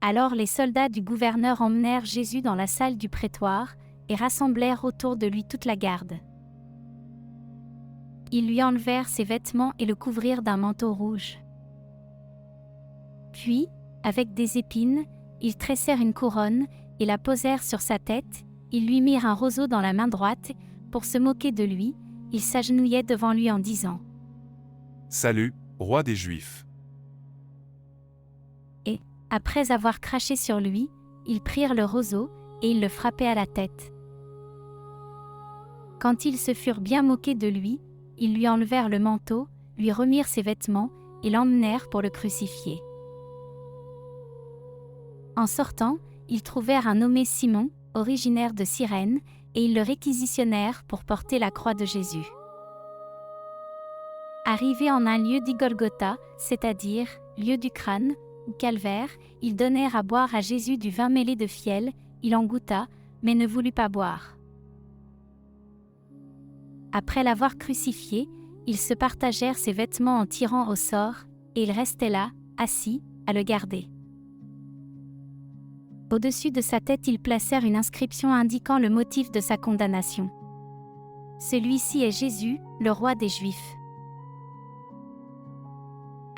Alors les soldats du gouverneur emmenèrent Jésus dans la salle du prétoire, et rassemblèrent autour de lui toute la garde. Ils lui enlevèrent ses vêtements et le couvrirent d'un manteau rouge. Puis, avec des épines, ils tressèrent une couronne, et la posèrent sur sa tête, ils lui mirent un roseau dans la main droite, pour se moquer de lui, ils s'agenouillaient devant lui en disant : « Salut, roi des Juifs !» Et, après avoir craché sur lui, ils prirent le roseau, et ils le frappaient à la tête. Quand ils se furent bien moqués de lui, ils lui enlevèrent le manteau, lui remirent ses vêtements, et l'emmenèrent pour le crucifier. En sortant, ils trouvèrent un nommé Simon, originaire de Cyrène, et ils le réquisitionnèrent pour porter la croix de Jésus. Arrivés en un lieu dit Golgotha, c'est-à-dire lieu du crâne, ou calvaire, ils donnèrent à boire à Jésus du vin mêlé de fiel, il en goûta, mais ne voulut pas boire. Après l'avoir crucifié, ils se partagèrent ses vêtements en tirant au sort, et il restait là, assis, à le garder. Au-dessus de sa tête, ils placèrent une inscription indiquant le motif de sa condamnation. Celui-ci est Jésus, le roi des Juifs.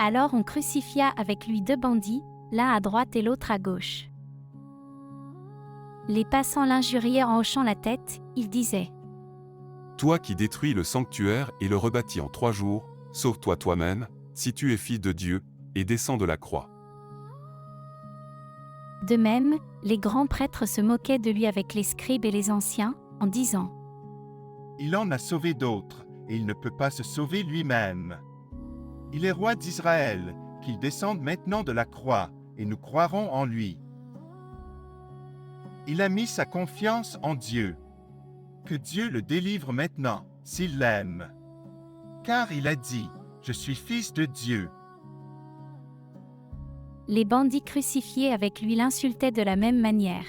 Alors on crucifia avec lui 2 bandits, l'un à droite et l'autre à gauche. Les passants l'injuriaient en hochant la tête, ils disaient : « Toi qui détruis le sanctuaire et le rebâtis en 3 jours, sauve-toi toi-même, si tu es fils de Dieu, et descends de la croix. » De même, les grands prêtres se moquaient de lui avec les scribes et les anciens, en disant : « Il en a sauvé d'autres, et il ne peut pas se sauver lui-même. Il est roi d'Israël, qu'il descende maintenant de la croix, et nous croirons en lui. Il a mis sa confiance en Dieu. Que Dieu le délivre maintenant, s'il l'aime. Car il a dit : Je suis fils de Dieu. » Les bandits crucifiés avec lui l'insultaient de la même manière.